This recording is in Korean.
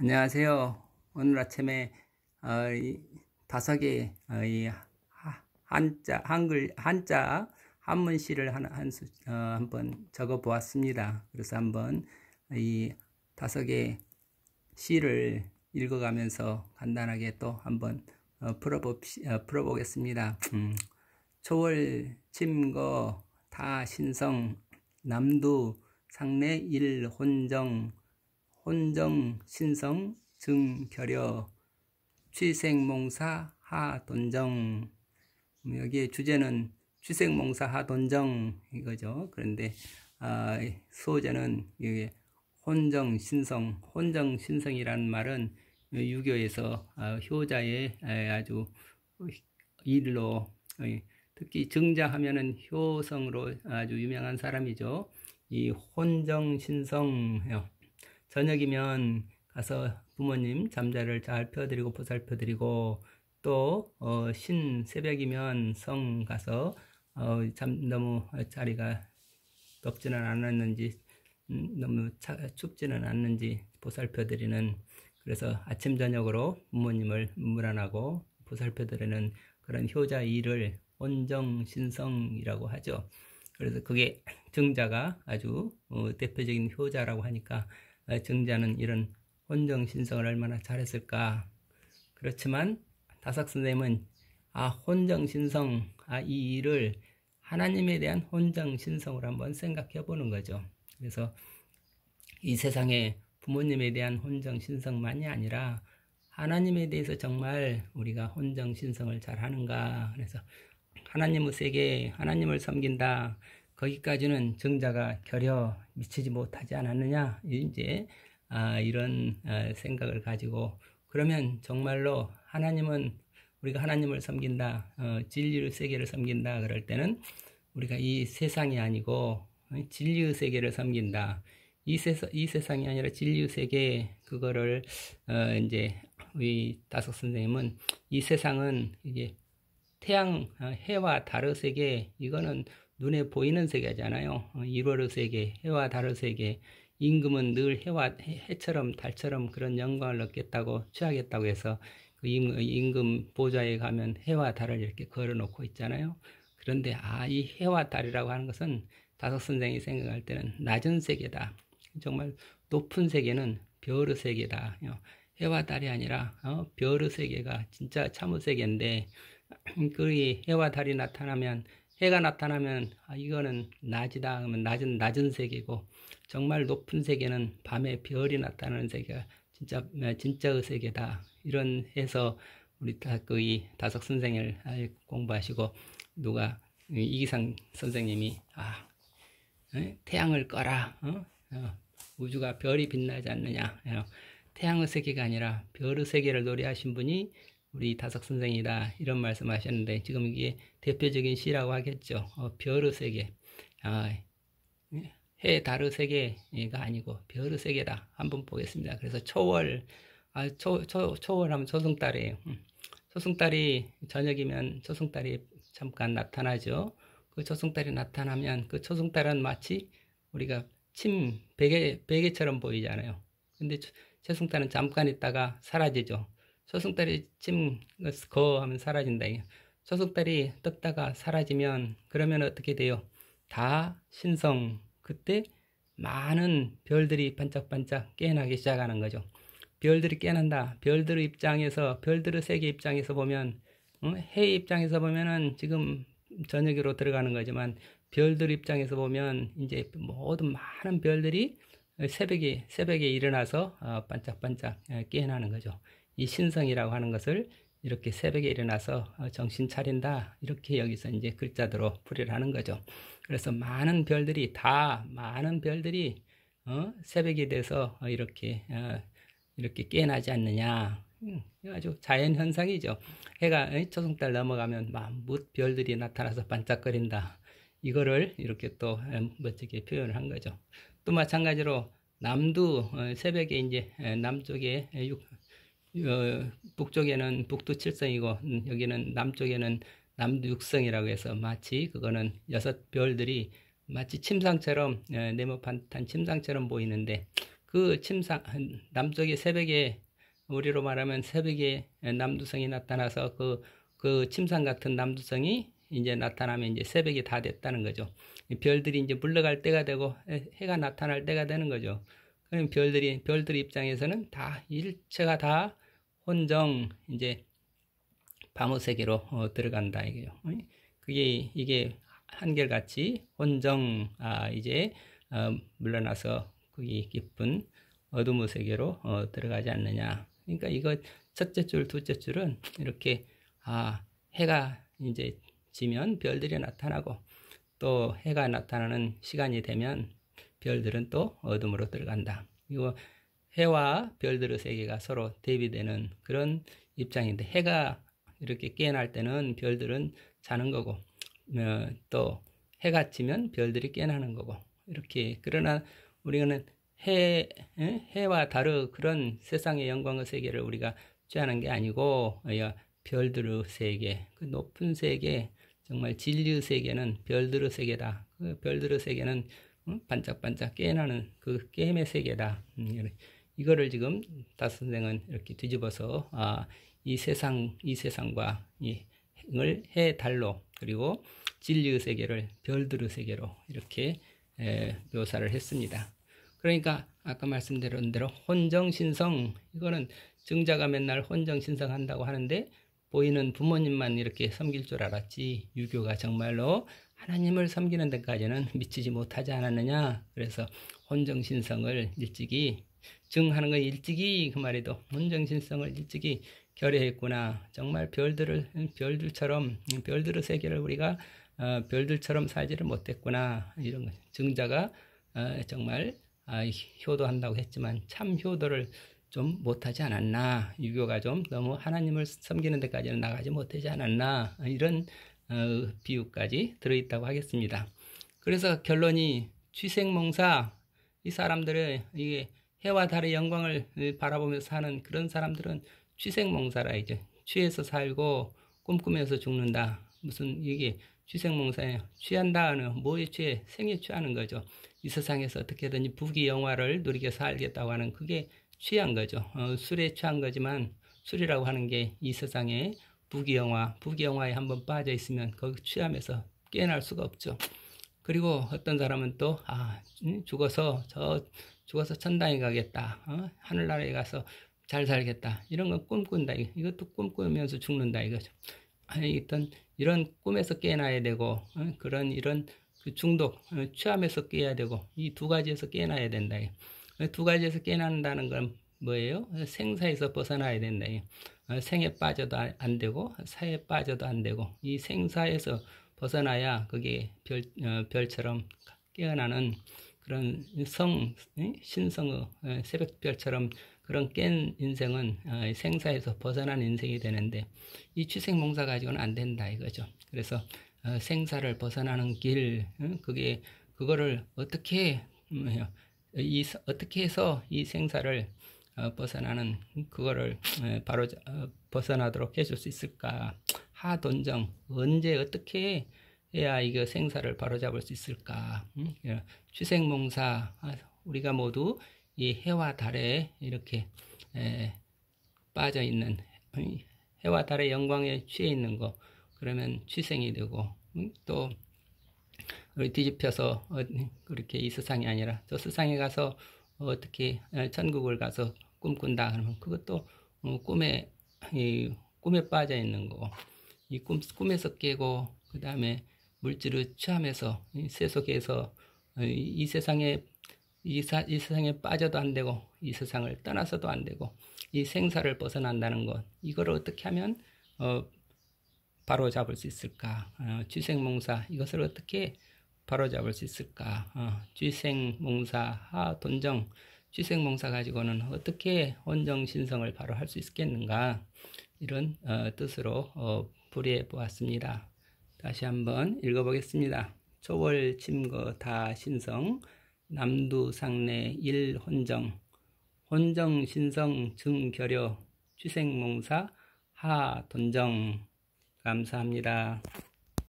안녕하세요. 오늘 아침에 이 5개 이 한자 한문시를 한번 적어 보았습니다. 그래서 한번 이 5개 시를 읽어가면서 간단하게 또 한번 풀어보겠습니다. 초월 침거 타 신성 남두 상내 일 혼정 신성 증결여 취생몽사 하돈정. 여기에 주제는 취생몽사 하돈정 이거죠. 그런데 수어제는 이게 혼정신성이라는 말은 유교에서 효자의 아주 일로, 특히 증자하면은 효성으로 아주 유명한 사람이죠. 이 혼정신성, 저녁이면 가서 부모님 잠자리를 잘 펴드리고 보살펴드리고, 또 새벽이면 성 가서 너무 자리가 덥지는 않았는지 너무 춥지는 않는지 보살펴드리는, 그래서 아침 저녁으로 부모님을 문안하고 보살펴드리는 그런 효자 일을 혼정신성이라고 하죠. 그래서 그게 증자가 아주 대표적인 효자라고 하니까 증자는 이런 혼정신성을 얼마나 잘했을까. 그렇지만 다삭선생님은 혼정신성, 이 일을 하나님에 대한 혼정신성으로 한번 생각해 보는 거죠. 그래서 이 세상에 부모님에 대한 혼정신성만이 아니라 하나님에 대해서 정말 우리가 혼정신성을 잘 하는가. 그래서 하나님의 세계, 하나님을 섬긴다, 거기까지는 증자가 결여 미치지 못하지 않았느냐, 이제 이런 생각을 가지고, 그러면 정말로 우리가 하나님을 섬긴다, 진리의 세계를 섬긴다 그럴 때는 우리가 이 세상이 아니고 진리의 세계를 섬긴다, 이 세상이 아니라 진리의 세계, 그거를 이제 우리 다섯 선생님은 이 세상은 이게 해와 달의 세계, 이거는 눈에 보이는 세계잖아요. 1월의 세계, 해와 달의 세계, 임금은 늘 해처럼 달처럼 그런 영광을 얻겠다고, 취하겠다고 해서 그 임금 보좌에 가면 해와 달을 이렇게 걸어 놓고 있잖아요. 그런데 이 해와 달이라고 하는 것은 다섯 선생이 생각할 때는 낮은 세계다. 정말 높은 세계는 별의 세계다. 해와 달이 아니라 별의 세계가 진짜 참의 세계인데, 그 해와 달이 나타나면, 해가 나타나면 이거는 낮이다 하면 낮은 세계고, 정말 높은 세계는 밤에 별이 나타나는 세계가 진짜의 세계다. 이런 해서 우리 이 다섯 선생을 공부하시고, 누가 이기상 선생님이 태양을 꺼라, 우주가 별이 빛나지 않느냐, 태양의 세계가 아니라 별의 세계를 노래하신 분이 우리 다석 선생이다, 이런 말씀하셨는데, 지금 이게 대표적인 시라고 하겠죠. 별의 세계, 해 달의 세계가 아니고 별의 세계다. 한번 보겠습니다. 그래서 초월, 초월하면 초승달이에요. 초승달이 저녁이면 초승달이 잠깐 나타나죠. 그 초승달이 나타나면 그 초승달은 마치 우리가 베개처럼 보이잖아요. 근데 초승달은 잠깐 있다가 사라지죠. 초승달이 하면 사라진다. 초승달이 떴다가 사라지면, 그러면 어떻게 돼요? 다 신성, 그때 많은 별들이 반짝반짝 깨어나기 시작하는 거죠. 별들이 깨어난다. 별들의 세계 입장에서 보면, 해 입장에서 보면은 지금 저녁으로 들어가는 거지만, 별들 입장에서 보면 이제 모든 많은 별들이 새벽에 일어나서 반짝반짝 깨어나는 거죠. 이 신성이라고 하는 것을 이렇게 새벽에 일어나서 정신 차린다, 이렇게 여기서 이제 글자대로 풀이를 하는 거죠. 그래서 많은 별들이 새벽이 돼서 이렇게 깨어나지 않느냐. 아주 자연 현상이죠. 해가 초승달 넘어가면 뭇 별들이 나타나서 반짝거린다. 이거를 이렇게 또 멋지게 표현을 한 거죠. 또 마찬가지로 남두, 새벽에 이제 남쪽에 북쪽에는 북두 칠성이고, 여기는 남쪽에는 남두 육성이라고 해서 마치 그거는 6별들이 마치 침상처럼, 네모판탄 침상처럼 보이는데, 그 침상 남쪽의 새벽에 우리로 말하면 새벽에 남두성이 나타나서 그 침상 같은 남두성이 이제 나타나면 이제 새벽이 다 됐다는 거죠. 별들이 이제 물러갈 때가 되고 해가 나타날 때가 되는 거죠. 그럼 별들 입장에서는 다 일체가 다 혼정 이제 밤의 세계로 들어간다 이게요. 이게 한결같이 혼정 이제 물러나서 거기 깊은 어둠의 세계로 들어가지 않느냐. 그러니까 이거 첫째 줄, 둘째 줄은 이렇게 해가 이제 지면 별들이 나타나고 또 해가 나타나는 시간이 되면 별들은 또 어둠으로 들어간다. 이거 해와 별들의 세계가 서로 대비되는 그런 입장인데 해가 이렇게 깨어날 때는 별들은 자는 거고 또 해가 지면 별들이 깨어나는 거고 이렇게 그러나 우리는 해와 다른 그런 세상의 영광의 세계를 우리가 취하는 게 아니고 별들의 세계, 그 높은 세계, 정말 진리의 세계는 별들의 세계다. 그 별들의 세계는 반짝반짝 깨어나는 그 게임의 세계다. 이거를 지금 다스 선생은 이렇게 뒤집어서 이 세상과 이을 해, 달로 그리고 진리의 세계를 별들의 세계로 이렇게 묘사를 했습니다. 그러니까 아까 말씀드린 대로 혼정신성, 이거는 증자가 맨날 혼정신성 한다고 하는데 보이는 부모님만 이렇게 섬길 줄 알았지 유교가 정말로 하나님을 섬기는 데까지는 미치지 못하지 않았느냐. 그래서 혼정신성을 일찍이 증하는 건 일찍이 그 말이도 혼정신성을 일찍이 결의했구나. 정말 별들처럼 별들의 세계를 우리가 별들처럼 살지를 못했구나. 이런 거 증자가 정말 효도한다고 했지만 참 효도를 좀 못하지 않았나. 유교가 좀 너무 하나님을 섬기는 데까지는 나가지 못하지 않았나. 이런 비유까지 들어있다고 하겠습니다. 그래서 결론이 취생몽사, 이 사람들의 이게 해와 달의 영광을 바라보면서 사는 그런 사람들은 취생몽사라 이제 취해서 살고 꿈꾸면서 죽는다. 무슨 이게 취생몽사예요. 취한다는 뭐에 취해? 생에 취하는 거죠. 이 세상에서 어떻게든지 부귀영화를 누리게 살겠다고 하는 그게 취한 거죠. 술에 취한 거지만 술이라고 하는 게 이 세상에 부귀영화에 한번 빠져 있으면 거기 취하면서 깨어날 수가 없죠. 그리고 어떤 사람은 또 죽어서 천당에 가겠다. 하늘나라에 가서 잘 살겠다. 이런 건 꿈꾼다. 이것도 꿈꾸면서 죽는다 이거죠. 이런 꿈에서 깨어나야 되고 이런 그 중독, 취함에서 깨어야 되고 이 두 가지에서 깨어나야 된다. 두 가지에서 깨어난다는 건 뭐예요? 생사에서 벗어나야 된다. 생에 빠져도 안 되고 사에 빠져도 안 되고 이 생사에서 벗어나야 그게 별처럼 깨어나는 그런 신성의 새벽별처럼 그런 깬 인생은 생사에서 벗어난 인생이 되는데 이 취생몽사 가지고는 안 된다 이거죠. 그래서 생사를 벗어나는 길, 그거를 어떻게 해서 이 생사를 벗어나는 그거를 바로 벗어나도록 해줄 수 있을까? 하돈정, 언제 어떻게 해야 이거 생사를 바로잡을 수 있을까? 취생몽사, 우리가 모두 이 해와 달에 이렇게 빠져 있는 해와 달의 영광에 취해 있는 거, 그러면 취생이 되고 또 뒤집혀서 그렇게 이 세상이 아니라 저 세상에 가서 어떻게 천국을 가서 꿈꾼다 그러면 그것도 꿈에 빠져 있는 거고 이 꿈에서 깨고 그 다음에 물질을 취하면서 세속에서 이 세상에 빠져도 안 되고 이 세상을 떠나서도 안 되고 이 생사를 벗어난다는 것, 이거를 어떻게 하면 바로 잡을 수 있을까? 취생몽사, 이것을 어떻게 바로 잡을 수 있을까? 취생몽사 하돈정, 취생몽사 가지고는 어떻게 혼정신성을 바로 할 수 있겠는가? 이런 뜻으로 풀이해 보았습니다. 다시 한번 읽어보겠습니다. 초월 침거 다 신성, 남두상내 일혼정, 혼정신성 증결여, 취생몽사 하돈정. 감사합니다.